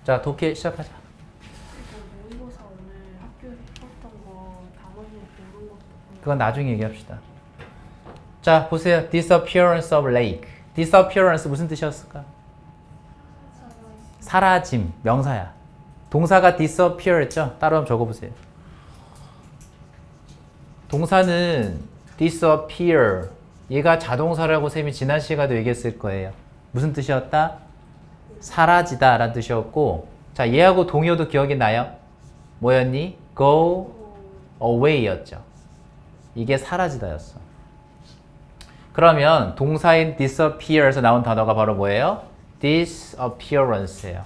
자, 독해 시작하자. 모의고사 오늘 학교에서 풀었던 거 단어 중에 고른 것도 그건 나중에 얘기합시다. 자, 보세요. disappearance of lake. disappearance 무슨 뜻이었을까? 사라짐, 명사야. 동사가 disappear였죠? 따로 한번 적어보세요. 동사는 disappear. 얘가 자동사라고 쌤이 지난 시간에도 얘기했을 거예요. 무슨 뜻이었다? 사라지다 라는 뜻이었고, 자, 얘하고 동의어도 기억이 나요? 뭐였니? go away 였죠. 이게 사라지다였어. 그러면 동사인 disappear에서 나온 단어가 바로 뭐예요? disappearance예요.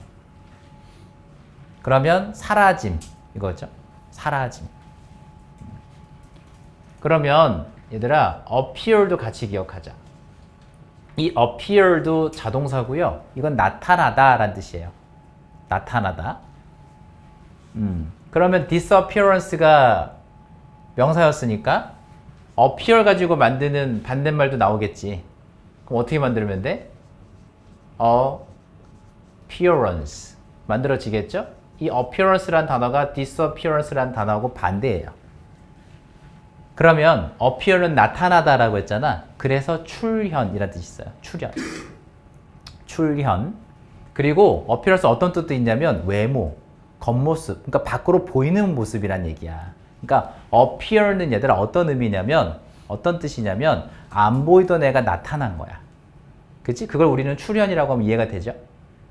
그러면 사라짐 이거죠. 사라짐. 그러면 얘들아 appear도 같이 기억하자. 이 appear도 자동사고요. 이건 나타나다 라는 뜻이에요. 나타나다. 그러면 disappearance가 명사였으니까 appear 가지고 만드는 반대말도 나오겠지. 그럼 어떻게 만들면 돼? appearance 만들어지겠죠? 이 appearance란 단어가 disappearance란 단어하고 반대예요. 그러면 appear는 나타나다라고 했잖아. 그래서 출현이라는 뜻이 있어요. 출현. 출현. 그리고 appearance 어떤 뜻도 있냐면 외모, 겉모습, 그러니까 밖으로 보이는 모습이란 얘기야. 그러니까 appear는 얘들아 어떤 의미냐면 어떤 뜻이냐면 안 보이던 애가 나타난 거야. 그치? 그걸 우리는 출현이라고 하면 이해가 되죠?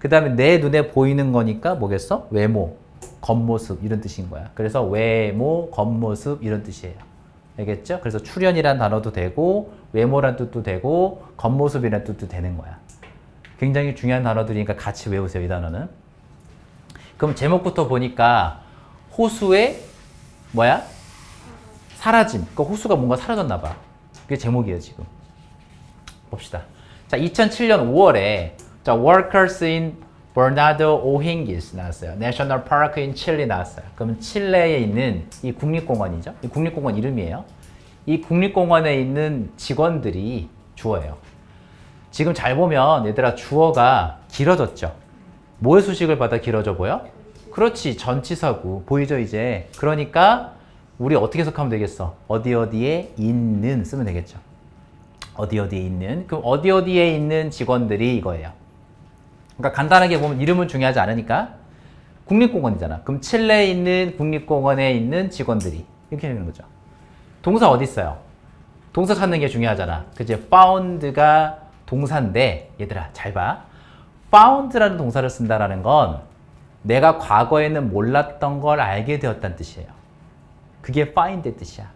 그 다음에 내 눈에 보이는 거니까 뭐겠어? 외모, 겉모습 이런 뜻인 거야. 그래서 외모, 겉모습 이런 뜻이에요. 알겠죠? 그래서 출현이란 단어도 되고 외모란 뜻도 되고 겉모습이란 뜻도 되는 거야. 굉장히 중요한 단어들이니까 같이 외우세요. 이 단어는. 그럼 제목부터 보니까 호수의 뭐야? 사라짐. 그러니까 호수가 뭔가 사라졌나 봐. 그게 제목이에요 지금. 봅시다. 자, 2007년 5월에 자, Workers in Bernardo O'Higgins 나왔어요. National Park in Chile 나왔어요. 그러면 칠레에 있는 이 국립공원이죠. 이 국립공원 이름이에요. 이 국립공원에 있는 직원들이 주어예요. 지금 잘 보면 얘들아 주어가 길어졌죠. 뭐의 수식을 받아 길어져 보여? 그렇지, 전치사구 보이죠 이제. 그러니까 우리 어떻게 해석하면 되겠어? 어디 어디에 있는 쓰면 되겠죠. 어디 어디에 있는. 그럼 어디 어디에 있는 직원들이 이거예요. 그러니까 간단하게 보면 이름은 중요하지 않으니까 국립공원이잖아. 그럼 칠레에 있는 국립공원에 있는 직원들이 이렇게 되는 거죠. 동사 어디 있어요? 동사 찾는 게 중요하잖아. 그치? found가 동사인데 얘들아 잘 봐. found라는 동사를 쓴다라는 건 내가 과거에는 몰랐던 걸 알게 되었다는 뜻이에요. 그게 find의 뜻이야.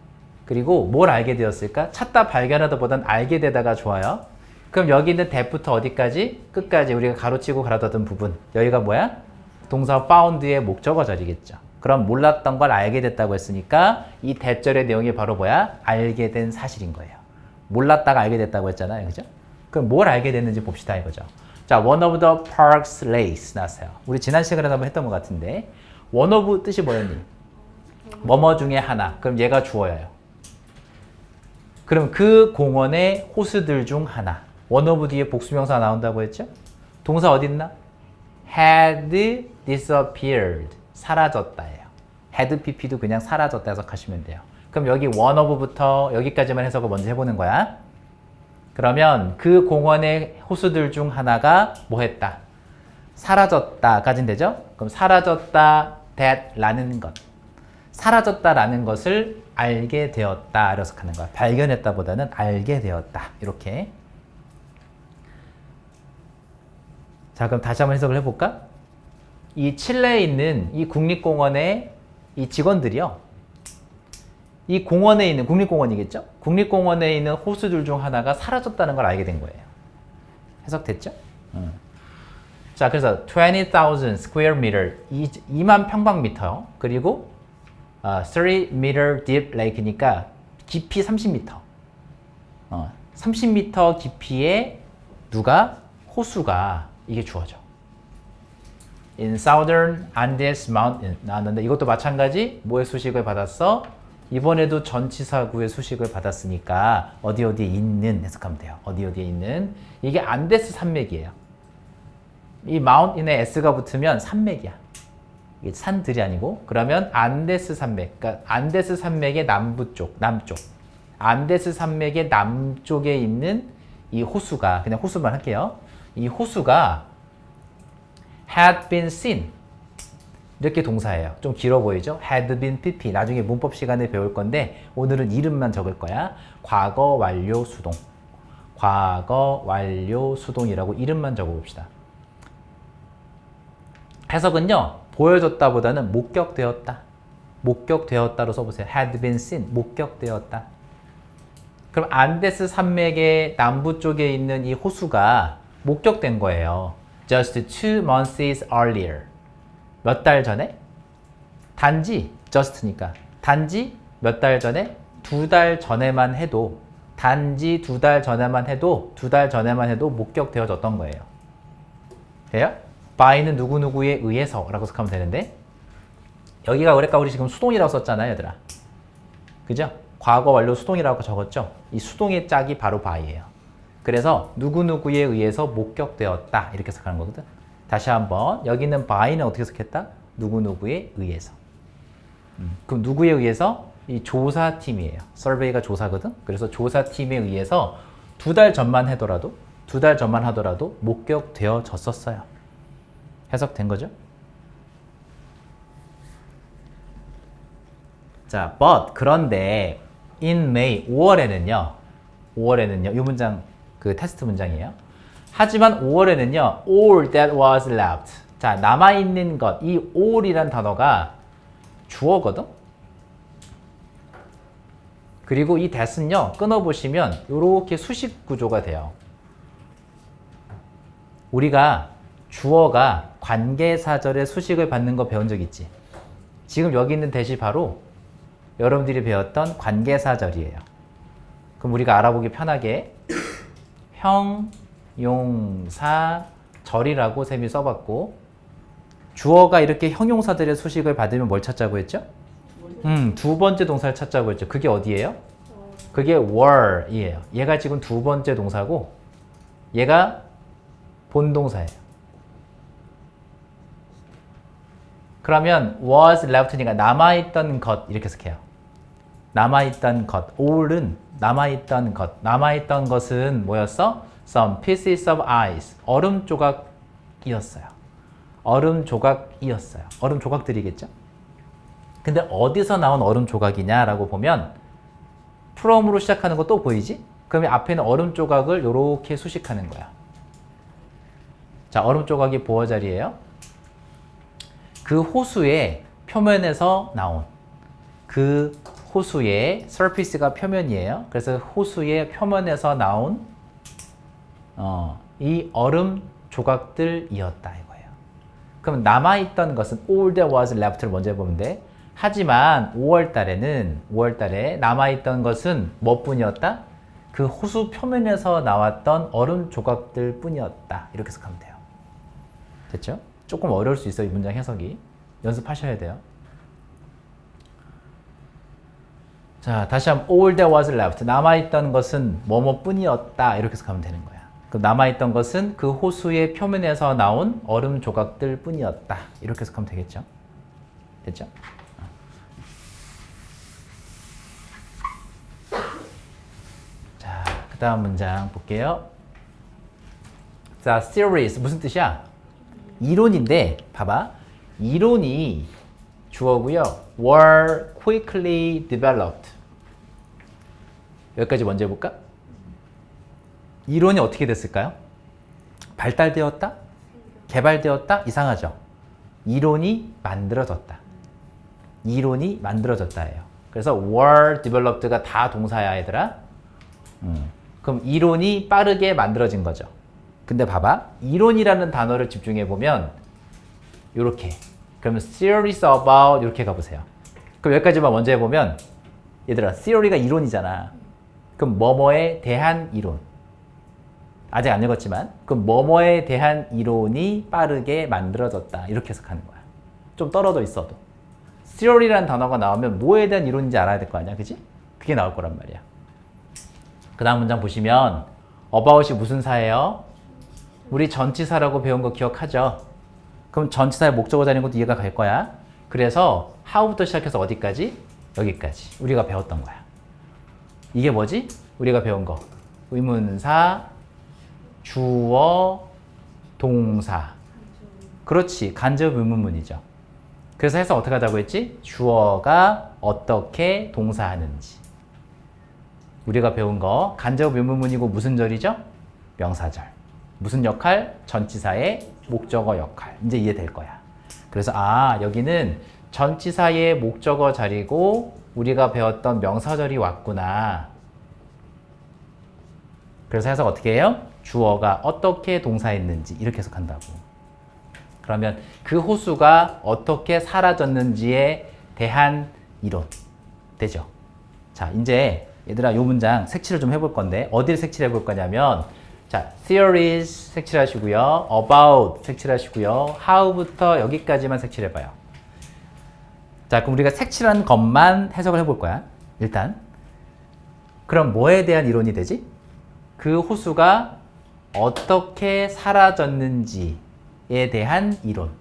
그리고 뭘 알게 되었을까? 찾다 발견하다 보단 알게 되다가 좋아요. 그럼 여기 있는 that부터 어디까지? 끝까지 우리가 가로치고 가로닫은 부분. 여기가 뭐야? 동사 found의 목적어 자리겠죠. 그럼 몰랐던 걸 알게 됐다고 했으니까 이 that절의 내용이 바로 뭐야? 알게 된 사실인 거예요. 몰랐다가 알게 됐다고 했잖아요. 그죠? 그럼 뭘 알게 됐는지 봅시다 이거죠. 자, one of the park's lakes 나왔어요. 우리 지난 시간에 한번 했던 것 같은데 one of 뜻이 뭐였니? 뭐뭐 중에 하나. 그럼 얘가 주어예요. 그럼 그 공원의 호수들 중 하나. one of 뒤에 복수명사 나온다고 했죠? 동사 어디 있나? had disappeared. 사라졌다예요. had pp도 그냥 사라졌다 해석하시면 돼요. 그럼 여기 one of부터 여기까지만 해석을 먼저 해보는 거야. 그러면 그 공원의 호수들 중 하나가 뭐 했다? 사라졌다까지는 되죠? 그럼 사라졌다, that라는 것. 사라졌다라는 것을 알게 되었다. 이렇게 해석하는 거야. 발견했다 보다는 알게 되었다. 이렇게. 자, 그럼 다시 한번 해석을 해볼까? 이 칠레에 있는 이 국립공원의 이 직원들이요. 이 공원에 있는, 국립공원이겠죠? 국립공원에 있는 호수들 중 하나가 사라졌다는 걸 알게 된 거예요. 해석됐죠? 자, 그래서 20,000 square meter, 2만 평방미터, 그리고 3m deep lake니까 깊이 30m. 30m 깊이의 누가? 호수가 이게 주어져. In southern Andes mountain 나왔는데 이것도 마찬가지 뭐의 수식을 받았어? 이번에도 전치사구의 수식을 받았으니까 어디에 있는 해석하면 돼요. 어디에 있는. 이게 안데스 산맥이에요. 이 mountain에 s가 붙으면 산맥이야. 이게 산들이 아니고 그러면 안데스 산맥, 그러니까 안데스 산맥의 남쪽. 안데스 산맥의 남쪽에 있는 이 호수가 그냥 호수만 할게요. 이 호수가 had been seen 이렇게 동사예요. 좀 길어 보이죠? had been pp 나중에 문법 시간에 배울 건데 오늘은 이름만 적을 거야. 과거 완료 수동. 과거 완료 수동이라고 이름만 적어봅시다. 해석은요. 보여줬다보다는 목격되었다. 목격되었다로 써보세요. had been seen. 목격되었다. 그럼 안데스 산맥의 남부 쪽에 있는 이 호수가 목격된 거예요. Just 2 months earlier. 몇 달 전에? 단지 just니까. 단지 몇 달 전에? 2달 전에만 해도 단지 2달 전에만 해도 2달 전에만 해도 목격되어졌던 거예요. 돼요? by는 누구누구에 의해서 라고 생각하면 되는데 여기가 그러니까 우리 지금 수동이라고 썼잖아요, 얘들아. 그죠? 과거 완료 수동이라고 적었죠? 이 수동의 짝이 바로 by예요. 그래서 누구누구에 의해서 목격되었다 이렇게 생각하는 거거든. 다시 한번 여기는 by는 어떻게 해석했다? 누구누구에 의해서. 그럼 누구에 의해서? 이 조사팀이에요. 서베이가 조사거든. 그래서 조사팀에 의해서 2달 전만 하더라도 목격되어졌었어요. 해석된 거죠? 자, but 그런데 in May 5월에는요. 이 문장 그 테스트 문장이에요. 하지만 5월에는요. all that was left. 자, 남아있는 것. 이 all이란 단어가 주어거든. 그리고 이 that은요. 끊어보시면 이렇게 수식 구조가 돼요. 우리가 주어가 관계사절의 수식을 받는 거 배운 적 있지? 지금 여기 있는 that이 바로 여러분들이 배웠던 관계사절이에요. 그럼 우리가 알아보기 편하게 형용사절이라고 쌤이 써봤고 주어가 이렇게 형용사들의 수식을 받으면 뭘 찾자고 했죠? 두 번째 동사를 찾자고 했죠. 그게 어디예요? 그게 were이에요. 얘가 지금 두 번째 동사고 얘가 본동사예요. 그러면 was left니까 남아있던 것 이렇게 해석해요. 남아있던 것. all은 남아있던 것. 남아있던 것은 뭐였어? Some pieces of ice. 얼음 조각이었어요. 얼음 조각들이겠죠? 근데 어디서 나온 얼음 조각이냐라고 보면 from으로 시작하는 거 또 보이지? 그러면 앞에는 얼음 조각을 이렇게 수식하는 거야. 자, 얼음 조각이 보어 자리예요. 그 호수의 표면에서 나온 그 호수의 surface가 표면이에요. 그래서 호수의 표면에서 나온 이 얼음 조각들이었다 이거예요. 그럼 남아있던 것은 all that was left를 먼저 해보면 돼. 하지만 5월 달에 남아있던 것은 뭐뿐이었다? 그 호수 표면에서 나왔던 얼음 조각들 뿐이었다. 이렇게 해석하면 돼요. 됐죠? 조금 어려울 수 있어요. 이 문장 해석이. 연습하셔야 돼요. 자, 다시 한번 all that was left. 남아있던 것은 뭐뭐뿐이었다. 이렇게 해석하면 되는 거야. 그럼 남아있던 것은 그 호수의 표면에서 나온 얼음 조각들 뿐이었다. 이렇게 해석하면 되겠죠? 됐죠? 자, 그 다음 문장 볼게요. 자, theories 무슨 뜻이야? 이론인데 봐봐. 이론이 주어고요. were quickly developed. 여기까지 먼저 해볼까? 이론이 어떻게 됐을까요? 발달되었다? 개발되었다? 이상하죠? 이론이 만들어졌다. 이론이 만들어졌다예요. 그래서 were developed가 다 동사야 얘들아. 그럼 이론이 빠르게 만들어진 거죠. 근데 봐봐. 이론이라는 단어를 집중해보면 요렇게. 그러면 theories about 이렇게 가보세요. 그럼 여기까지만 먼저 해보면 얘들아 theory가 이론이잖아. 그럼 뭐뭐에 대한 이론. 아직 안 읽었지만 그럼 뭐뭐에 대한 이론이 빠르게 만들어졌다. 이렇게 해석하는 거야. 좀 떨어져 있어도. theory라는 단어가 나오면 뭐에 대한 이론인지 알아야 될 거 아니야. 그지? 그게 나올 거란 말이야. 그 다음 문장 보시면 about이 무슨 사예요? 우리 전치사라고 배운 거 기억하죠? 그럼 전치사의 목적어 자리인 것도 이해가 갈 거야. 그래서 how부터 시작해서 어디까지? 여기까지 우리가 배웠던 거야. 이게 뭐지? 우리가 배운 거. 의문사, 주어, 동사. 그렇지. 간접 의문문이죠. 그래서 해서 어떻게 하자고 했지? 주어가 어떻게 동사하는지. 우리가 배운 거 간접 의문문이고 무슨 절이죠? 명사절. 무슨 역할? 전치사의 목적어 역할. 이제 이해될 거야. 그래서 여기는 전치사의 목적어 자리고 우리가 배웠던 명사절이 왔구나. 그래서 해석 어떻게 해요? 주어가 어떻게 동사했는지 이렇게 해석한다고. 그러면 그 호수가 어떻게 사라졌는지에 대한 이론. 되죠? 자, 이제 얘들아 요 문장 색칠을 좀 해볼 건데 어디를 색칠해 볼 거냐면 자, theories 색칠하시고요. about 색칠하시고요. how부터 여기까지만 색칠해 봐요. 자, 그럼 우리가 색칠한 것만 해석을 해볼 거야. 일단. 그럼 뭐에 대한 이론이 되지? 그 호수가 어떻게 사라졌는지에 대한 이론.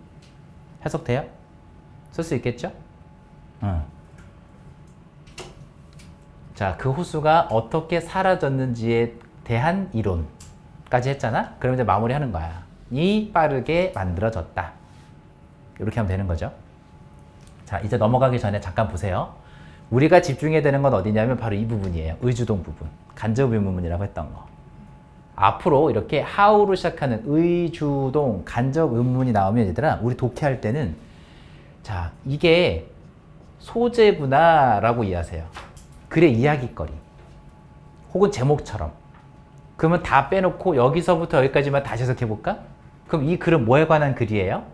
해석돼요? 쓸 수 있겠죠? 응. 자, 그 호수가 어떻게 사라졌는지에 대한 이론까지 했잖아? 그럼 이제 마무리하는 거야. 이 빠르게 만들어졌다. 이렇게 하면 되는 거죠. 자, 이제 넘어가기 전에 잠깐 보세요. 우리가 집중해야 되는 건 어디냐면 바로 이 부분이에요. 의주동 부분. 간접 의문문이라고 했던 거. 앞으로 이렇게 how로 시작하는 의주동 간접 의문문이 나오면 얘들아 우리 독해할 때는 자, 이게 소재구나 라고 이해하세요. 글의 이야기거리 혹은 제목처럼. 그러면 다 빼놓고 여기서부터 여기까지만 다시 해석해 볼까? 그럼 이 글은 뭐에 관한 글이에요?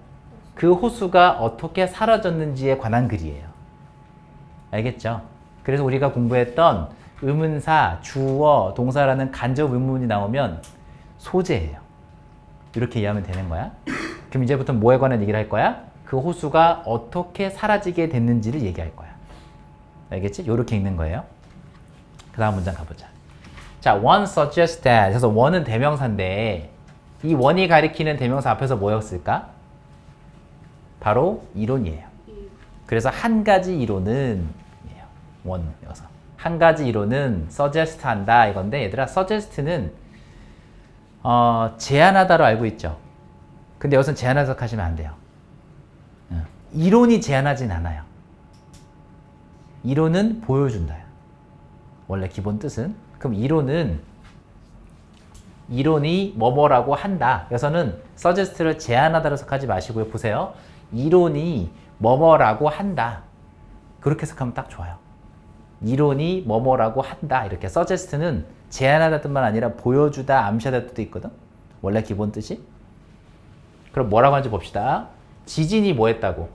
그 호수가 어떻게 사라졌는지에 관한 글이에요. 알겠죠? 그래서 우리가 공부했던 의문사, 주어, 동사라는 간접 의문이 나오면 소재예요. 이렇게 이해하면 되는 거야. 그럼 이제부터 뭐에 관한 얘기를 할 거야? 그 호수가 어떻게 사라지게 됐는지를 얘기할 거야. 알겠지? 이렇게 읽는 거예요. 그 다음 문장 가보자. 자, one suggests that. 그래서 one은 대명사인데 이 one이 가리키는 대명사 앞에서 뭐였을까? 바로 이론이에요. 그래서 한 가지 이론은 one 여기서 한 가지 이론은 suggest 한다 이건데 얘들아 suggest는 제안하다로 알고 있죠. 근데 여기서는 제안 해석하시면 안 돼요. 이론이 제안하진 않아요. 이론은 보여준다. 원래 기본 뜻은. 그럼 이론이 뭐뭐라고 한다. 여기서는 suggest를 제안하다로 해석하지 마시고요. 보세요. 이론이 뭐뭐라고 한다. 그렇게 해석하면 딱 좋아요. 이론이 뭐뭐라고 한다. 이렇게 suggest는 제안하다 뜻만 아니라 보여주다, 암시하다 뜻도 있거든. 원래 기본 뜻이. 그럼 뭐라고 하는지 봅시다. 지진이 뭐 했다고?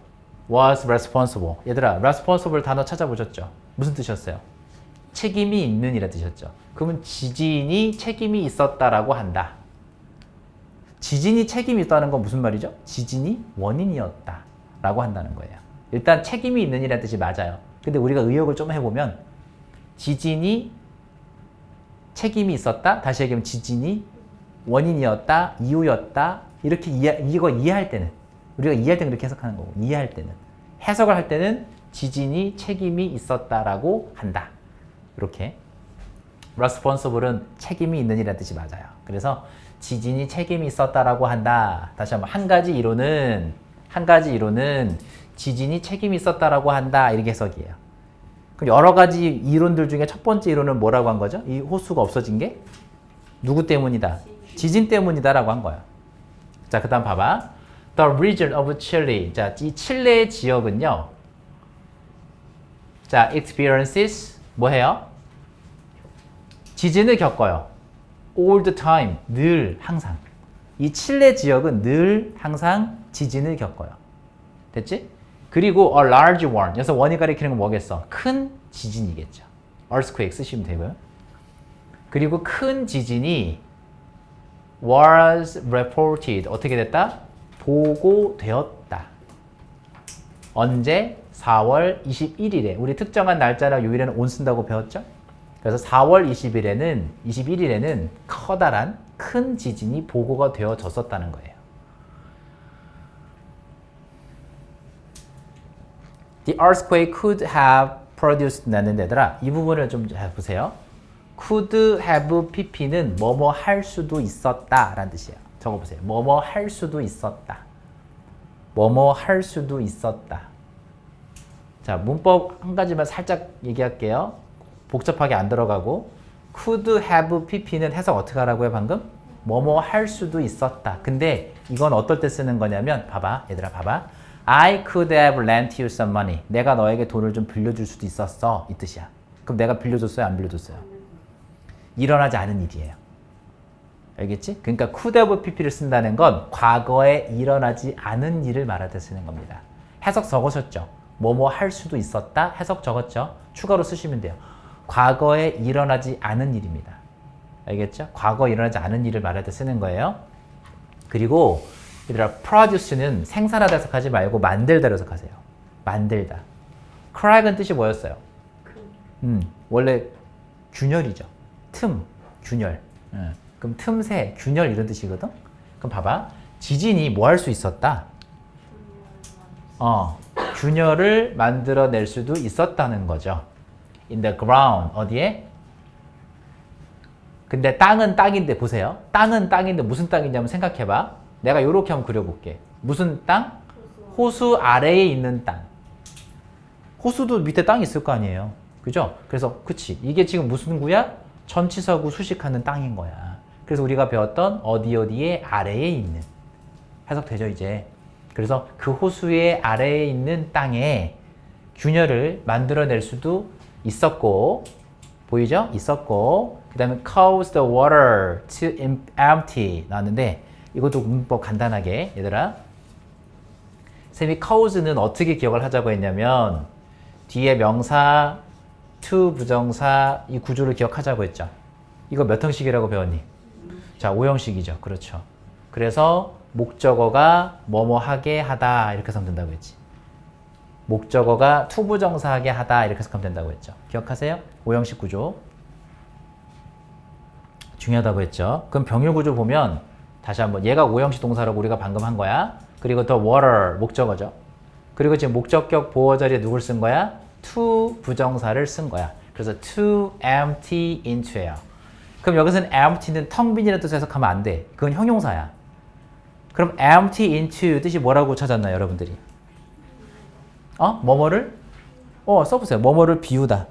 was responsible. 얘들아, responsible 단어 찾아보셨죠? 무슨 뜻이었어요? 책임이 있는 이라는 뜻이었죠. 그러면 지진이 책임이 있었다라고 한다. 지진이 책임이 있다는 건 무슨 말이죠? 지진이 원인이었다 라고 한다는 거예요. 일단 책임이 있는 이라는 뜻이 맞아요. 근데 우리가 의역을 좀 해보면 지진이 책임이 있었다. 다시 얘기하면 지진이 원인이었다. 이유였다. 이렇게 이거 이해할 때는 우리가 이해할 때는 그렇게 해석하는 거고 이해할 때는 해석을 할 때는 지진이 책임이 있었다라고 한다. 이렇게 responsible은 책임이 있는 이라는 뜻이 맞아요. 그래서 지진이 책임이 있었다라고 한다. 다시 한번 한 가지 이론은 지진이 책임이 있었다라고 한다. 이렇게 해석이에요. 그럼 여러 가지 이론들 중에 첫 번째 이론은 뭐라고 한 거죠? 이 호수가 없어진 게 누구 때문이다? 지진 때문이다라고 한 거야. 자, 그다음 봐봐. The region of Chile. 자, 이 칠레의 지역은요. 자, experiences 뭐해요? 지진을 겪어요. All the time. 늘 항상. 이 칠레 지역은 늘 항상 지진을 겪어요. 됐지? 그리고 a large one. 여기서 one이 가리키는 건 뭐겠어? 큰 지진이겠죠. earthquake 쓰시면 되고요. 그리고 큰 지진이 was reported. 어떻게 됐다? 보고되었다. 언제? 4월 21일에. 우리 특정한 날짜나 요일에는 on 쓴다고 배웠죠? 그래서 4월 21일에는 커다란 큰 지진이 보고가 되어졌었다는 거예요. The earthquake could have produced 나는 얘들아 이 부분을 좀 잘 보세요. could have pp는 뭐뭐 할 수도 있었다 라는 뜻이에요. 적어보세요. 뭐뭐 할 수도 있었다. 뭐뭐 할 수도 있었다. 자, 문법 한 가지만 살짝 얘기할게요. 복잡하게 안 들어가고 could have pp는 해석 어떻게 하라고요 방금? 뭐뭐 할 수도 있었다. 근데 이건 어떨 때 쓰는 거냐면 봐봐 얘들아 봐봐. I could have lent you some money. 내가 너에게 돈을 좀 빌려줄 수도 있었어. 이 뜻이야. 그럼 내가 빌려줬어요? 안 빌려줬어요? 일어나지 않은 일이에요. 알겠지? 그러니까 could have pp를 쓴다는 건 과거에 일어나지 않은 일을 말할 때 쓰는 겁니다. 해석 적으셨죠? 뭐뭐 할 수도 있었다. 해석 적었죠? 추가로 쓰시면 돼요. 과거에 일어나지 않은 일입니다. 알겠죠? 과거에 일어나지 않은 일을 말할 때 쓰는 거예요. 그리고 얘들아 produce는 생산하다 해석하지 말고 만들다 해석하세요. 만들다. crack은 뜻이 뭐였어요? 원래 균열이죠. 틈, 균열. 그럼 틈새, 균열 이런 뜻이거든? 그럼 봐봐. 지진이 뭐 할 수 있었다? 균열을 만들어낼 수도 있었다는 거죠. In the ground. 어디에? 근데 땅은 땅인데 보세요. 땅은 땅인데 무슨 땅이냐면 생각해봐. 내가 이렇게 한번 그려볼게. 무슨 땅? 호수 아래에 있는 땅. 호수도 밑에 땅이 있을 거 아니에요. 그죠? 그래서 그치. 이게 지금 무슨 구야? 전치사구 수식하는 땅인 거야. 그래서 우리가 배웠던 어디 어디에 아래에 있는. 해석되죠 이제. 그래서 그 호수의 아래에 있는 땅에 균열을 만들어낼 수도 있었고 보이죠? 있었고 그 다음에 cause the water to empty 나왔는데 이것도 문법 간단하게 얘들아 쌤이 cause는 어떻게 기억을 하자고 했냐면 뒤에 명사 to 부정사 이 구조를 기억하자고 했죠. 이거 몇 형식이라고 배웠니? 자 5형식이죠. 그렇죠. 그래서 목적어가 뭐뭐 하게 하다 이렇게 해석하면 된다고 했지. 목적어가 to 부정사 하게 하다 이렇게 해석하면 된다고 했죠. 기억하세요? 5형식 구조 중요하다고 했죠. 그럼 병율 구조 보면 다시 한번 얘가 5형식 동사라고 우리가 방금 한 거야. 그리고 더 water 목적어죠. 그리고 지금 목적격 보어 자리에 누굴 쓴 거야? to 부정사를 쓴 거야. 그래서 to empty into예요. 그럼 여기서는 empty는 텅 빈이라는 뜻으로 해석하면 안 돼. 그건 형용사야. 그럼 empty into 뜻이 뭐라고 찾았나요, 여러분들이? 뭐뭐를? 써보세요. 뭐뭐를 비우다.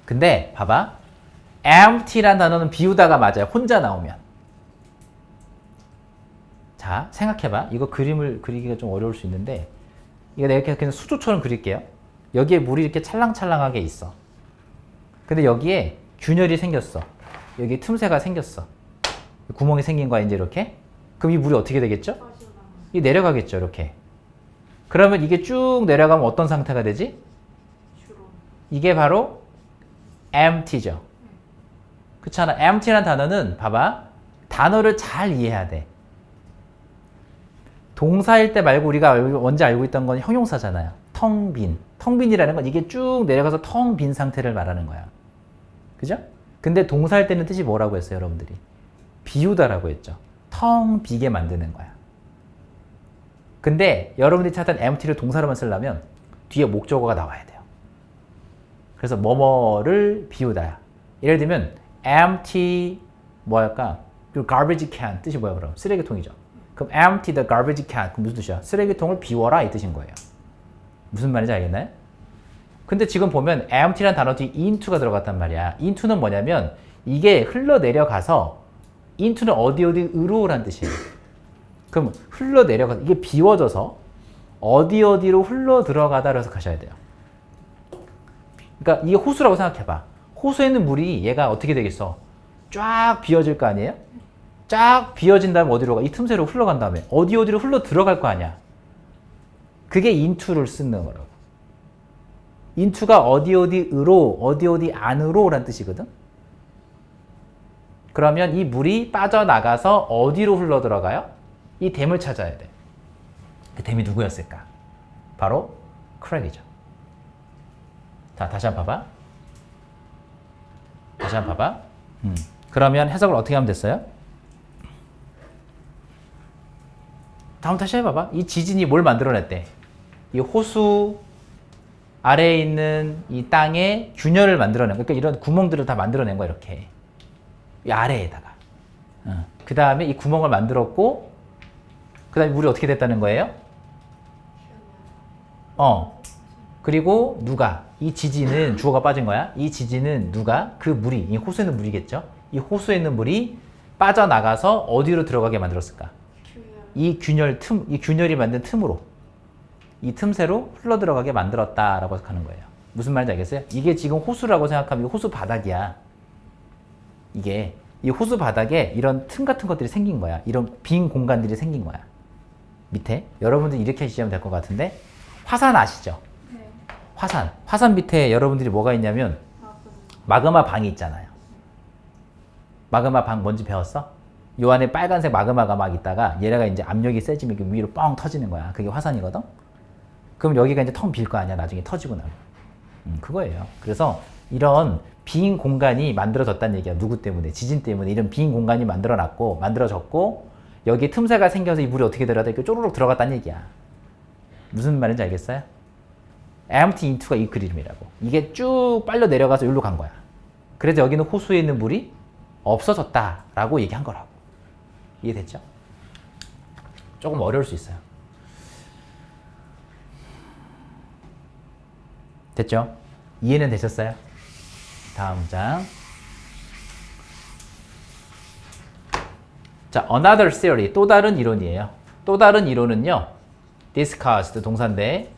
근데 봐봐. empty란 단어는 비우다가 맞아요. 혼자 나오면. 자, 생각해봐. 이거 그림을 그리기가 좀 어려울 수 있는데 이거 내가 이렇게 그냥 수조처럼 그릴게요. 여기에 물이 이렇게 찰랑찰랑하게 있어. 근데 여기에 균열이 생겼어. 여기 틈새가 생겼어. 구멍이 생긴 거야, 이제 이렇게. 그럼 이 물이 어떻게 되겠죠? 이게 내려가겠죠, 이렇게. 그러면 이게 쭉 내려가면 어떤 상태가 되지? 이게 바로 empty죠. 그렇잖아. empty라는 단어는 봐봐. 단어를 잘 이해해야 돼. 동사일 때 말고 우리가 먼저 알고 있던 건 형용사잖아요. 텅 빈. 텅 빈이라는 건 이게 쭉 내려가서 텅 빈 상태를 말하는 거야. 그죠? 근데 동사일 때는 뜻이 뭐라고 했어요, 여러분들이? 비우다라고 했죠. 텅 비게 만드는 거야. 근데 여러분들이 찾던 empty를 동사로만 쓰려면 뒤에 목적어가 나와야 돼요. 그래서 뭐뭐를 비우다. 예를 들면 empty 뭐랄까? 그 garbage can 뜻이 뭐야 그럼? 쓰레기통이죠. 그럼 empty the garbage can 그럼 무슨 뜻이야? 쓰레기통을 비워라 이 뜻인 거예요. 무슨 말인지 알겠나요? 근데 지금 보면 empty라는 단어 뒤에 into가 들어갔단 말이야. into는 뭐냐면 이게 흘러내려가서 into는 어디 어디로라는 뜻이에요. 그럼 흘러내려가서 이게 비워져서 어디 어디로 흘러 들어가다라고 해석하셔야 돼요. 그러니까 이게 호수라고 생각해봐. 호수에 있는 물이 얘가 어떻게 되겠어? 쫙 비워질 거 아니에요? 쫙 비워진 다음에 어디로 가? 이 틈새로 흘러간 다음에 어디 어디로 흘러 들어갈 거 아니야? 그게 into를 쓰는 거라고. into가 어디 어디로 어디 어디 안으로 라는 뜻이거든. 그러면 이 물이 빠져나가서 어디로 흘러 들어가요? 이 댐을 찾아야 돼. 그 댐이 누구였을까? 바로 크랙이죠. 자, 다시 한번 봐봐. 다시 한번 봐봐. 그러면 해석을 어떻게 하면 됐어요? 다음 다시 해봐봐. 이 지진이 뭘 만들어냈대? 이 호수 아래에 있는 이 땅에 균열을 만들어낸 거야. 그러니까 이런 구멍들을 다 만들어낸 거야, 이렇게. 이 아래에다가. 그 다음에 이 구멍을 만들었고, 그 다음에 물이 어떻게 됐다는 거예요? 그리고 누가? 이 지진은 주어가 빠진 거야. 이 지진은 누가? 그 물이, 이 호수에 있는 물이겠죠? 이 호수에 있는 물이 빠져나가서 어디로 들어가게 만들었을까? 이 균열이 만든 틈으로, 이 틈새로 흘러 들어가게 만들었다라고 하는 거예요. 무슨 말인지 알겠어요? 이게 지금 호수라고 생각하면 이게 호수 바닥이야. 이게 이 호수 바닥에 이런 틈 같은 것들이 생긴 거야. 이런 빈 공간들이 생긴 거야. 밑에 여러분들 이렇게 하시면 될 것 같은데, 화산 아시죠? 네. 화산 밑에 여러분들이 뭐가 있냐면 마그마 방이 있잖아요. 마그마 방 뭔지 배웠어? 요 안에 빨간색 마그마가 막 있다가 얘네가 이제 압력이 세지면 이렇게 위로 뻥 터지는 거야. 그게 화산이거든? 그럼 여기가 이제 텅 빌 거 아니야. 나중에 터지고 나면. 그거예요. 그래서 이런 빈 공간이 만들어졌다는 얘기야. 누구 때문에? 지진 때문에 이런 빈 공간이 만들어졌고 여기 틈새가 생겨서 이 물이 어떻게 들어가다 이렇게 쪼르륵 들어갔다는 얘기야. 무슨 말인지 알겠어요? empty into가 이 그림이라고. 이게 쭉 빨려 내려가서 여기로 간 거야. 그래서 여기는 호수에 있는 물이 없어졌다라고 얘기한 거라고. 이해됐죠? 조금 어려울 수 있어요. 됐죠? 이해는 되셨어요? 다음 장. 자, another theory. 또 다른 이론이에요. 또 다른 이론은요. discussed 동사인데,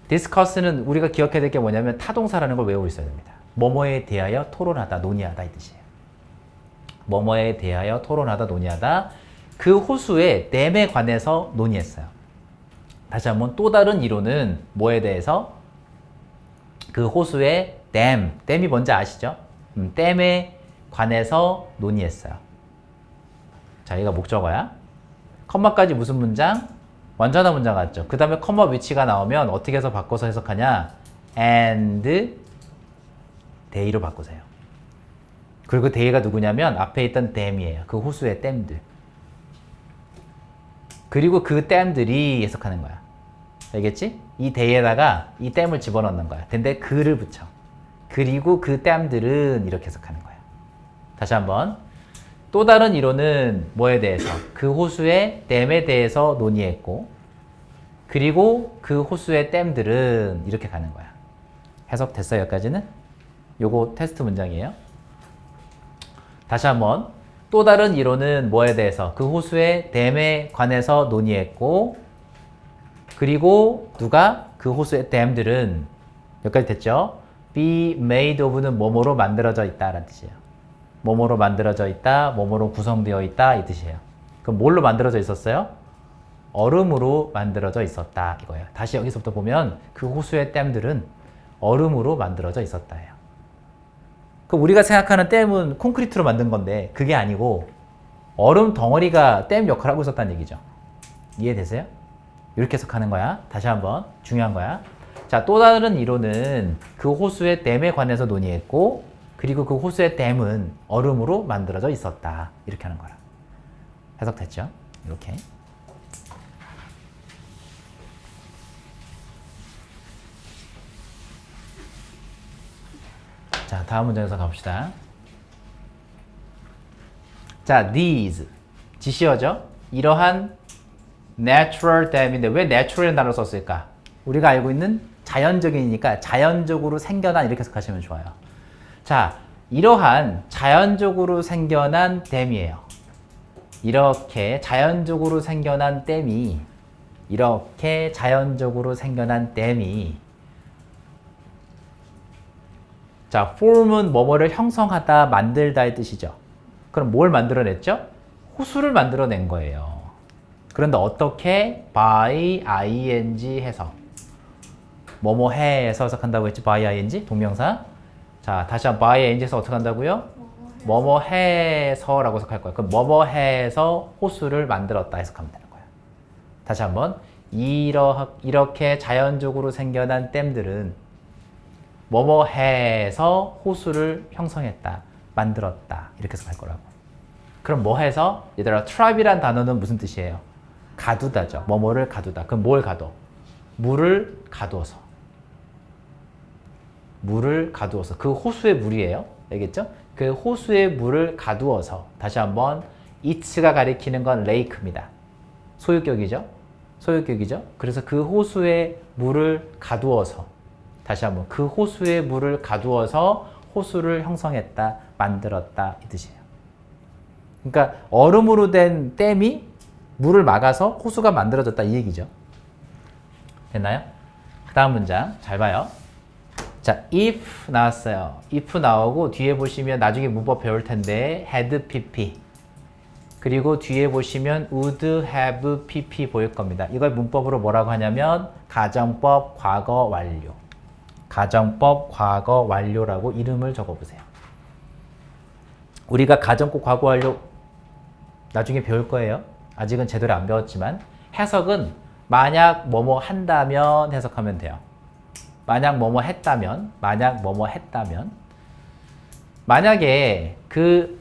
discuss는 우리가 기억해야 될 게 뭐냐면 타동사라는 걸 외우고 있어야 됩니다. 뭐뭐에 대하여 토론하다, 논의하다 이 뜻이에요. 뭐뭐에 대하여 토론하다, 논의하다. 그 호수의 댐에 관해서 논의했어요. 다시 한번 또 다른 이론은 뭐에 대해서? 그 호수의 댐이 뭔지 아시죠? 댐에 관해서 논의했어요. 자, 얘가 목적어야. 컴마까지 무슨 문장? 완전한 문장 같죠? 그 다음에 컴마 위치가 나오면 어떻게 해서 바꿔서 해석하냐? and they로 바꾸세요. 그리고 they가 누구냐면 앞에 있던 댐이에요. 그 호수의 댐들. 그리고 그 댐들이 해석하는 거야. 알겠지? 이 they에다가 이 댐을 집어넣는 거야. 근데 그를 붙여. 그리고 그 댐들은 이렇게 해석하는 거야. 다시 한번. 또 다른 이론은 뭐에 대해서? 그 호수의 댐에 대해서 논의했고, 그리고 그 호수의 댐들은 이렇게 가는 거야. 해석됐어요? 여기까지는? 요거 테스트 문장이에요. 다시 한번. 또 다른 이론은 뭐에 대해서? 그 호수의 댐에 관해서 논의했고, 그리고 누가? 그 호수의 댐들은 여기까지 됐죠? be made of는 뭐뭐로 만들어져 있다라는 뜻이에요. 뭐뭐로 만들어져 있다, 뭐뭐로 구성되어 있다 이 뜻이에요. 그럼 뭘로 만들어져 있었어요? 얼음으로 만들어져 있었다 이거예요. 다시 여기서부터 보면 그 호수의 댐들은 얼음으로 만들어져 있었다예요. 그럼 우리가 생각하는 댐은 콘크리트로 만든 건데 그게 아니고 얼음 덩어리가 댐 역할을 하고 있었다는 얘기죠. 이해되세요? 이렇게 해석하는 거야. 다시 한번 중요한 거야. 자, 또 다른 이론은 그 호수의 댐에 관해서 논의했고, 그리고 그 호수의 댐은 얼음으로 만들어져 있었다. 이렇게 하는 거라. 해석됐죠? 이렇게. 자, 다음 문장에서 가봅시다. 자, these. 지시어죠? 이러한 natural dam인데 왜 natural이라는 단어를 썼을까? 우리가 알고 있는 자연적이니까 자연적으로 생겨난 이렇게 해석하시면 좋아요. 자, 이러한 자연적으로 생겨난 댐이에요. 이렇게 자연적으로 생겨난 댐이 자, form은 뭐뭐를 형성하다, 만들다의 뜻이죠. 그럼 뭘 만들어냈죠? 호수를 만들어낸 거예요. 그런데 어떻게? by ing 해서 뭐뭐 해서 해석한다고 했지? by ing 동명사. 자, 다시 한번 by ing 해서 어떻게 한다고요? 뭐뭐 해서라고 해석할 거예요. 그럼 뭐뭐 해서 호수를 만들었다 해석하면 되는 거예요. 다시 한번 이렇게 자연적으로 생겨난 댐들은 뭐뭐 해서 호수를 형성했다, 만들었다 이렇게 해서 갈 거라고. 그럼 뭐 해서? 얘들아 트랩이란 단어는 무슨 뜻이에요? 가두다죠. 뭐뭐를 가두다. 그럼 뭘 가둬? 물을 가두어서. 물을 가두어서. 그 호수의 물이에요. 알겠죠? 그 호수의 물을 가두어서. 다시 한번 it가 가리키는 건 lake입니다. 소유격이죠. 소유격이죠. 그래서 그 호수의 물을 가두어서. 다시 한번 그 호수의 물을 가두어서 호수를 형성했다, 만들었다 이 뜻이에요. 그러니까 얼음으로 된 댐이 물을 막아서 호수가 만들어졌다 이 얘기죠. 됐나요? 다음 문장 잘 봐요. 자, if 나왔어요. if 나오고 뒤에 보시면 나중에 문법 배울 텐데 had pp 그리고 뒤에 보시면 would have pp 보일 겁니다. 이걸 문법으로 뭐라고 하냐면 가정법 과거 완료. 가정법 과거 완료라고 이름을 적어보세요. 우리가 가정법 과거 완료 나중에 배울 거예요. 아직은 제대로 안 배웠지만 해석은 만약 뭐뭐 한다면 해석하면 돼요. 만약 뭐뭐 했다면, 만약 뭐뭐 했다면 만약에 그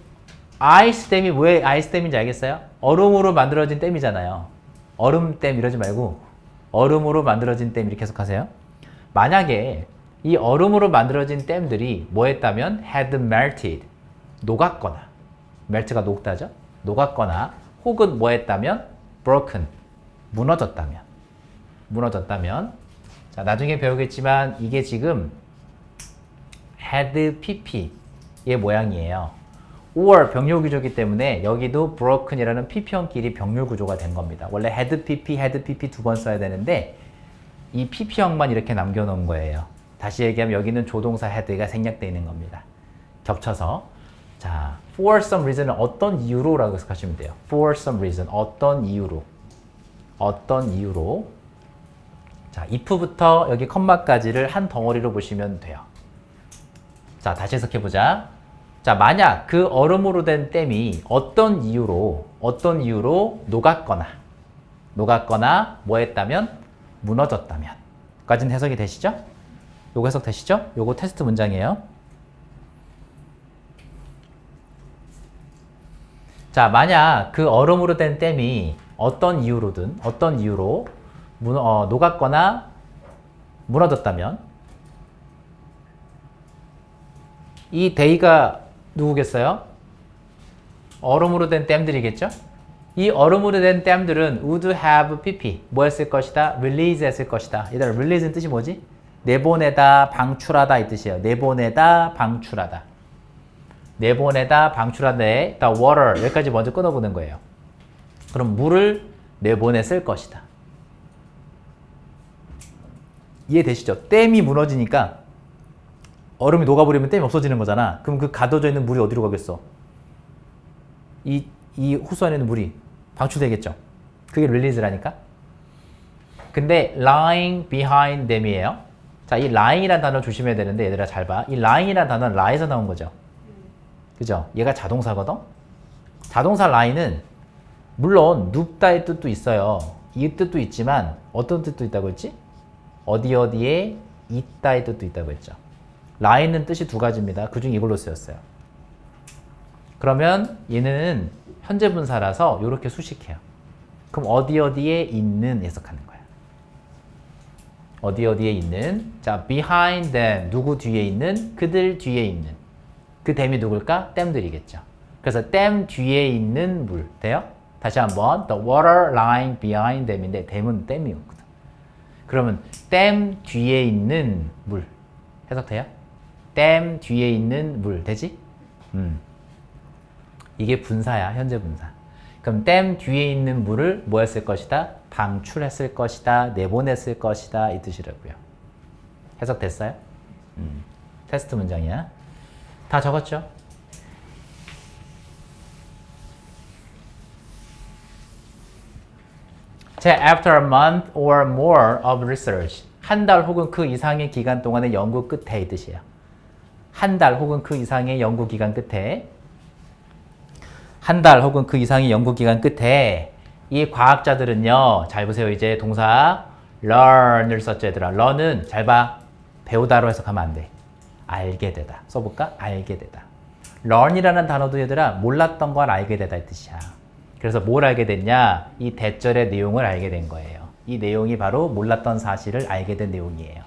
아이스댐이 왜 아이스댐인지 알겠어요? 얼음으로 만들어진 댐이잖아요. 얼음댐 이러지 말고 얼음으로 만들어진 댐 이렇게 해석하세요. 만약에 이 얼음으로 만들어진 댐들이 뭐 했다면 had melted, 녹았거나 melt가 녹다죠? 녹았거나 혹은 뭐 했다면 broken, 무너졌다면 무너졌다면 자 나중에 배우겠지만 이게 지금 had pp의 모양이에요. or 병렬 구조이기 때문에 여기도 broken이라는 pp형끼리 병렬 구조가 된 겁니다. 원래 had pp 두 번 써야 되는데 이 pp형만 이렇게 남겨놓은 거예요. 다시 얘기하면 여기는 조동사 had가 생략되어 있는 겁니다. 겹쳐서 자, for some reason은 어떤 이유로 라고 해석하시면 돼요. for some reason, 어떤 이유로 어떤 이유로 자, if부터 여기 컴마까지를 한 덩어리로 보시면 돼요. 자, 다시 해석해보자. 자, 만약 그 얼음으로 된 댐이 어떤 이유로 녹았거나 뭐 했다면 무너졌다면 까지는 해석이 되시죠? 요거 해석 되시죠? 요거 테스트 문장이에요. 자, 만약 그 얼음으로 된 댐이 어떤 이유로 녹았거나 무너졌다면 이 데이가 누구겠어요? 얼음으로 된 댐들이겠죠? 이 얼음으로 된 댐들은 would have pp 뭐 했을 것이다? release 했을 것이다. 얘들아 release는 뜻이 뭐지? 내보내다, 방출하다 이 뜻이에요. 내보내다, 방출하다. 내보내다, 방출하다에 the water 여기까지 먼저 끊어보는 거예요. 그럼 물을 내보냈을 것이다. 이해되시죠? 댐이 무너지니까 얼음이 녹아버리면 댐이 없어지는 거잖아. 그럼 그 가둬져 있는 물이 어디로 가겠어? 이 호수 안에 있는 물이 방출되겠죠. 그게 release라니까. 근데 lying behind them이에요. 자, 이 lying이라는 단어 조심해야 되는데 얘들아 잘 봐. 이 lying이라는 단어는 lie에서 나온 거죠. 그죠? 얘가 자동사거든? 자동사 lie는 물론 눕다의 뜻도 있어요. 이 뜻도 있지만 어떤 뜻도 있다고 했지? 어디에 있다의 뜻도 있다고 했죠. lie는 뜻이 두 가지입니다. 그중 이걸로 쓰였어요. 그러면 얘는 현재 분사라서 이렇게 수식해요. 그럼 어디에 있는 해석하는 거야. 어디에 있는 자 behind them 누구 뒤에 있는 그들 뒤에 있는 그 댐이 누굴까? 댐들이겠죠. 그래서 댐 뒤에 있는 물 돼요? 다시 한번 the water lying behind them인데 댐은 댐이었거든. 그러면 댐 뒤에 있는 물 해석돼요? 댐 뒤에 있는 물 되지? 이게 분사야. 현재 분사. 그럼 댐 뒤에 있는 물을 뭐 했을 것이다? 방출했을 것이다. 내보냈을 것이다. 이 뜻이라고요. 해석됐어요? 테스트 문장이야. 다 적었죠? 자, after a month or more of research. 한 달 혹은 그 이상의 기간 동안의 연구 끝에 이 뜻이에요. 한 달 혹은 그 이상의 연구 기간 끝에 한 달 혹은 그 이상의 연구 기간 끝에 이 과학자들은요. 잘 보세요. 이제 동사 learn을 썼죠, 얘들아. learn은 잘 봐. 배우다로 해석하면 안 돼. 알게 되다. 써볼까? 알게 되다. learn이라는 단어도 얘들아 몰랐던 걸 알게 되다 이 뜻이야. 그래서 뭘 알게 됐냐? 이 대절의 내용을 알게 된 거예요. 이 내용이 바로 몰랐던 사실을 알게 된 내용이에요.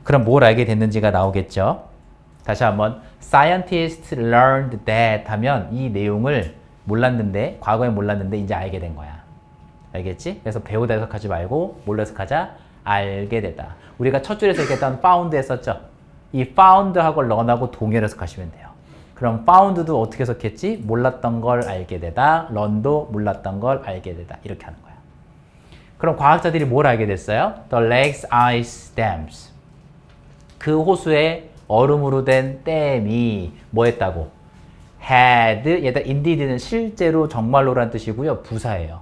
그럼 뭘 알게 됐는지가 나오겠죠? 다시 한번 scientists learned that 하면 이 내용을 몰랐는데 과거에 몰랐는데 이제 알게 된 거야. 알겠지? 그래서 배우다 해석하지 말고 뭘로 해석하자? 알게 되다. 우리가 첫 줄에서 얘기했던 found 했었죠? 이 found하고 learn하고 동일해서 해석하시면 돼요. 그럼 found도 어떻게 해석했지? 몰랐던 걸 알게 되다. learn도 몰랐던 걸 알게 되다. 이렇게 하는 거야. 그럼 과학자들이 뭘 알게 됐어요? The lake's ice dams. 그 호수에 얼음으로 된 댐이 뭐 했다고? had, 얘들 indeed는 실제로 정말로란 뜻이고요. 부사예요.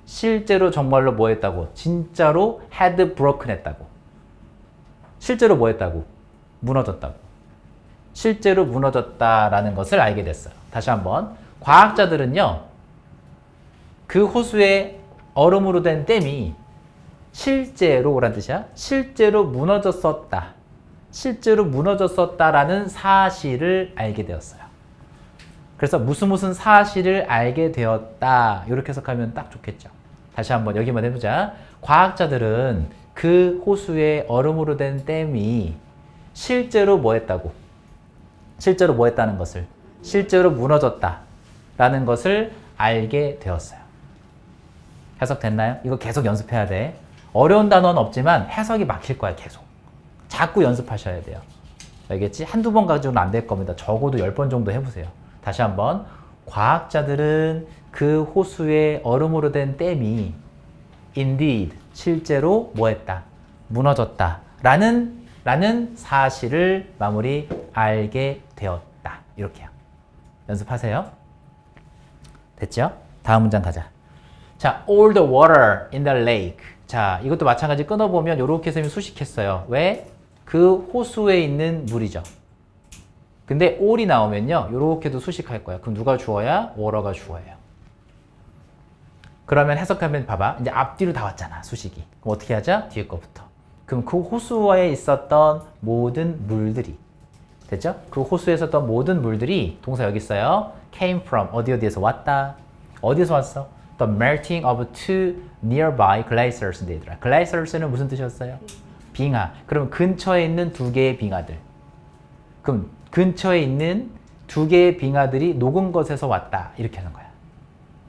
실제로 정말로 뭐 했다고? 진짜로 had broken 했다고. 실제로 뭐 했다고? 무너졌다고. 실제로 무너졌다라는 것을 알게 됐어요. 다시 한번. 과학자들은요. 그 호수에 얼음으로 된 댐이 실제로란 뜻이야. 실제로 무너졌었다. 실제로 무너졌었다라는 사실을 알게 되었어요. 그래서 무슨 사실을 알게 되었다. 이렇게 해석하면 딱 좋겠죠. 다시 한번 여기만 해보자. 과학자들은 그 호수에 얼음으로 된 댐이 실제로 뭐 했다고? 실제로 뭐 했다는 것을? 실제로 무너졌다라는 것을 알게 되었어요. 해석됐나요? 이거 계속 연습해야 돼. 어려운 단어는 없지만 해석이 막힐 거야, 계속. 자꾸 연습하셔야 돼요. 알겠지? 한두 번 가지고는 안 될 겁니다. 적어도 10번 정도 해보세요. 다시 한번. 과학자들은 그 호수에 얼음으로 된 댐이 indeed, 실제로 뭐 했다? 무너졌다. 라는 사실을 마무리 알게 되었다. 이렇게요. 연습하세요. 됐죠? 다음 문장 가자. 자, all the water in the lake. 자, 이것도 마찬가지 끊어보면 이렇게 쌤이 수식했어요. 왜? 그 호수에 있는 물이죠. 근데 all이 나오면요. 이렇게도 수식할 거야. 그럼 누가 주어야? water가 주어예요. 그러면 해석하면 봐봐. 이제 앞뒤로 다 왔잖아. 수식이. 그럼 어떻게 하자? 뒤에 거부터. 그럼 그 호수에 있었던 모든 물들이 됐죠? 그 호수에 있었던 모든 물들이 동사 여기 있어요. came from 어디에서 왔다. 어디서 왔어? The melting of two nearby glaciers. 얘들아. glaciers는 무슨 뜻이었어요? 빙하. 그럼 근처에 있는 두 개의 빙하들. 그럼 근처에 있는 두 개의 빙하들이 녹은 것에서 왔다. 이렇게 하는 거야.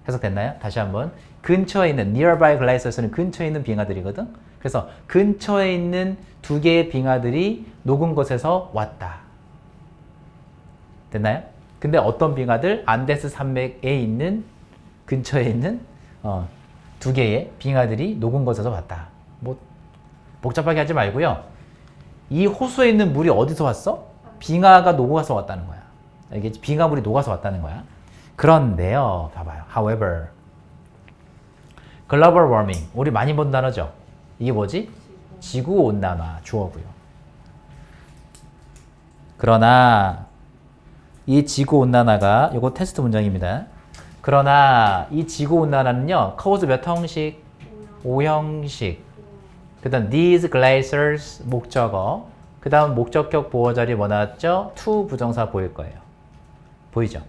해석됐나요? 다시 한번. 근처에 있는 nearby glaciers는 근처에 있는 빙하들이거든. 그래서 근처에 있는 두 개의 빙하들이 녹은 것에서 왔다. 됐나요? 근데 어떤 빙하들? 안데스 산맥에 있는 근처에 있는 두 개의 빙하들이 녹은 것에서 왔다. 뭐 복잡하게 하지 말고요. 이 호수에 있는 물이 어디서 왔어? 빙하가 녹아서 왔다는 거야. 알겠지? 빙하물이 녹아서 왔다는 거야. 그런데요. 봐봐요. However, global warming. 우리 많이 본 단어죠? 이게 뭐지? 지구온난화. 주어고요. 그러나 이 지구온난화가 이거 테스트 문장입니다. 그러나 이 지구온난화는요. cause 몇 형식? 5형식. 그 다음 these glaciers 목적어. 그 다음 목적격 보호 자리 뭐 나왔죠? to 부정사 보일 거예요. 보이죠?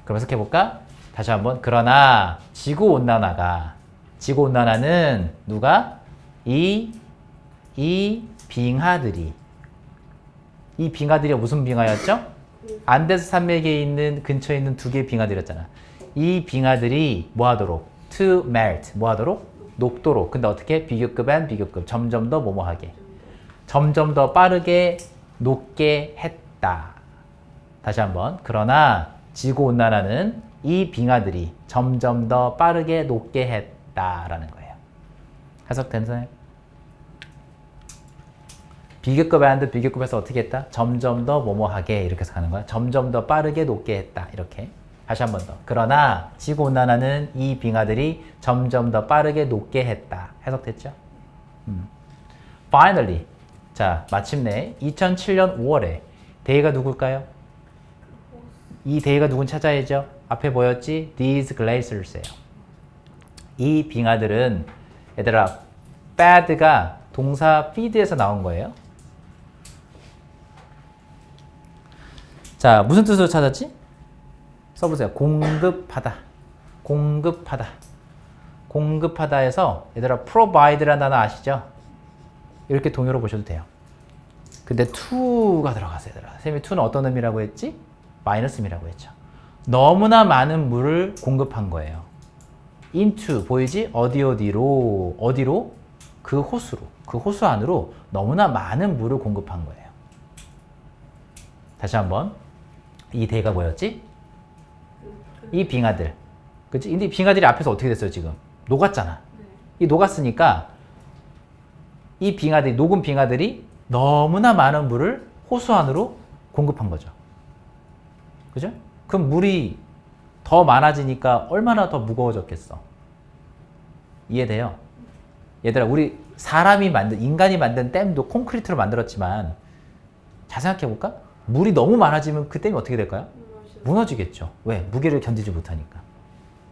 그럼 해석해볼까? 다시 한번. 그러나 지구온난화는 누가? 이 빙하들이 무슨 빙하였죠? 안데스 산맥에 있는 근처에 있는 두 개의 빙하들이었잖아. 이 빙하들이 뭐 하도록? to melt. 뭐 하도록? 녹도록. 근데 어떻게? 비교급 and 비교급. 점점 더 뭐뭐하게. 점점 더 빠르게 녹게 했다. 다시 한번. 그러나 지구온난화는 이 빙하들이 점점 더 빠르게 녹게 했다라는 거예요. 해석됐나요? 비교급 and 비교급에서 어떻게 했다? 점점 더 뭐뭐하게 이렇게 해서 가는 거야. 점점 더 빠르게 녹게 했다. 이렇게. 다시 한 번 더. 그러나 지구온난화는 이 빙하들이 점점 더 빠르게 녹게 했다. 해석됐죠? Finally. 자, 마침내 2007년 5월에 데이가 누굴까요? 이 데이가 누군 찾아야죠? 앞에 뭐였지? These glaciers예요. 이 빙하들은 얘들아, bad가 동사 feed에서 나온 거예요. 자, 무슨 뜻으로 찾았지? 써보세요. 공급하다. 공급하다. 공급하다에서 얘들아 provide라는 단어 아시죠? 이렇게 동요로 보셔도 돼요. 근데 to가 들어가서 얘들아. 쌤이 to는 어떤 의미라고 했지? 마이너스 의미라고 했죠. 너무나 많은 물을 공급한 거예요. into 보이지? 어디로? 그 호수로. 그 호수 안으로 너무나 많은 물을 공급한 거예요. 다시 한번. 이 대가 뭐였지? 이 빙하들. 그치? 근데 이 빙하들이 앞에서 어떻게 됐어요, 지금? 녹았잖아. 이 녹았으니까 이 빙하들이, 녹은 빙하들이 너무나 많은 물을 호수 안으로 공급한 거죠. 그죠? 그럼 물이 더 많아지니까 얼마나 더 무거워졌겠어? 이해돼요? 얘들아, 우리 인간이 만든 댐도 콘크리트로 만들었지만 잘 생각해볼까? 물이 너무 많아지면 그 댐이 어떻게 될까요? 무너지겠죠. 왜? 무게를 견디지 못하니까.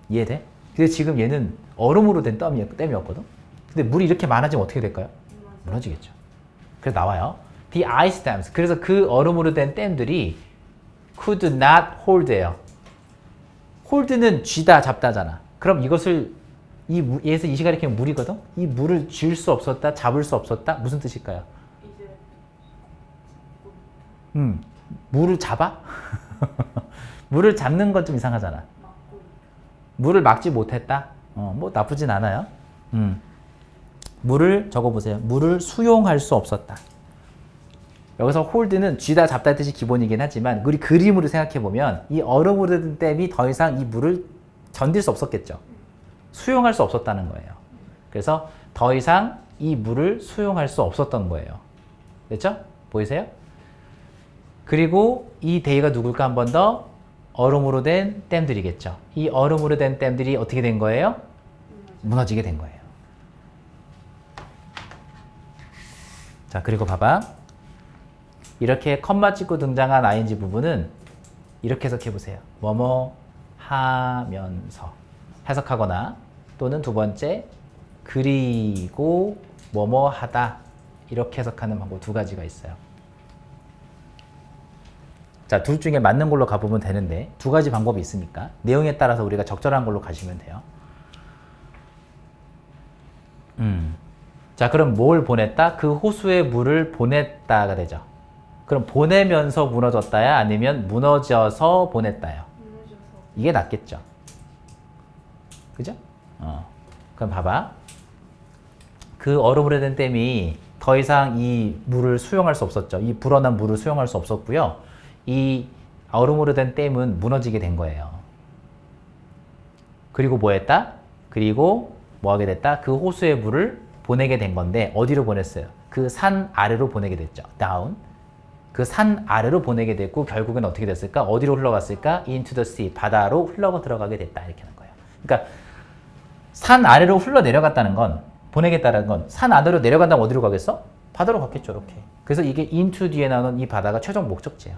이해돼? 근데 지금 얘는 얼음으로 된 댐이었거든? 근데 물이 이렇게 많아지면 어떻게 될까요? 무너지겠죠. 그래서 나와요. The ice dams. 그래서 그 얼음으로 된 댐들이 could not hold예요. hold는 쥐다, 잡다잖아. 그럼 이것을 얘에서 이 시간에 그냥 물이거든? 이 물을 쥘 수 없었다, 잡을 수 없었다? 무슨 뜻일까요? 물을 잡아? 물을 잡는 건 좀 이상하잖아. 물을 막지 못했다? 뭐 나쁘진 않아요. 물을 적어보세요. 물을 수용할 수 없었다. 여기서 홀드는 쥐다 잡다 뜻이 기본이긴 하지만 우리 그림으로 생각해보면 이 얼음으로 된 댐이 더 이상 이 물을 견딜 수 없었겠죠. 수용할 수 없었다는 거예요. 그래서 더 이상 이 물을 수용할 수 없었던 거예요. 됐죠? 보이세요? 그리고 이 대의가 누굴까 한 번 더? 얼음으로 된 댐들이겠죠. 이 얼음으로 된 댐들이 어떻게 된 거예요? 무너지게 된 거예요. 자, 그리고 봐봐. 이렇게 컴마 찍고 등장한 ing 부분은 이렇게 해석해 보세요. 뭐뭐 하면서 해석하거나 또는 두 번째 그리고 뭐뭐 하다 이렇게 해석하는 방법 두 가지가 있어요. 자, 둘 중에 맞는 걸로 가보면 되는데 두 가지 방법이 있으니까 내용에 따라서 우리가 적절한 걸로 가시면 돼요. 자, 그럼 뭘 보냈다? 그 호수에 물을 보냈다가 되죠. 그럼 보내면서 무너졌다야? 아니면 무너져서 보냈다요? 이게 낫겠죠. 그죠? 그럼 봐봐. 그 얼음으로 된 댐이 더 이상 이 물을 수용할 수 없었죠. 이 불어난 물을 수용할 수 없었고요. 이 얼음으로 된 댐은 무너지게 된 거예요. 그리고 뭐 했다? 그리고 뭐 하게 됐다? 그 호수의 물을 보내게 된 건데 어디로 보냈어요? 그 산 아래로 보내게 됐죠. down. 그 산 아래로 보내게 됐고 결국엔 어떻게 됐을까? 어디로 흘러갔을까? into the sea. 바다로 흘러 들어가게 됐다. 이렇게 하는 거예요. 그러니까 산 아래로 흘러 내려갔다는 건 보내겠다는 건 산 아래로 내려간다면 어디로 가겠어? 바다로 갔겠죠. 이렇게. 그래서 이게 into 뒤에 나오는 이 바다가 최종 목적지예요.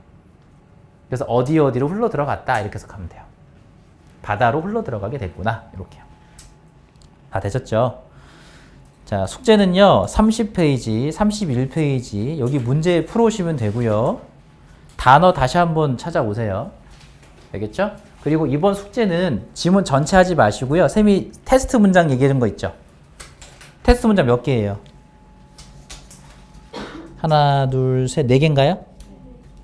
그래서 어디로 흘러 들어갔다. 이렇게 해석하면 돼요. 바다로 흘러 들어가게 됐구나. 이렇게요. 다 되셨죠? 자, 숙제는요. 30페이지, 31페이지 여기 문제 풀어오시면 되고요. 단어 다시 한번 찾아오세요. 알겠죠? 그리고 이번 숙제는 지문 전체 하지 마시고요. 쌤이 테스트 문장 얘기해 준 거 있죠? 테스트 문장 몇 개예요? 하나, 둘, 셋, 네 개인가요?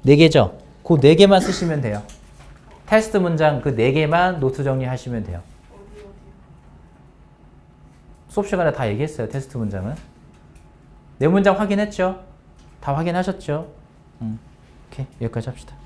네 개죠? 그 네 개만 쓰시면 돼요. 테스트 문장 그 네 개만 노트 정리하시면 돼요. 수업 시간에 다 얘기했어요. 테스트 문장은. 네 문장 확인했죠? 다 확인하셨죠? 오케이. 여기까지 합시다.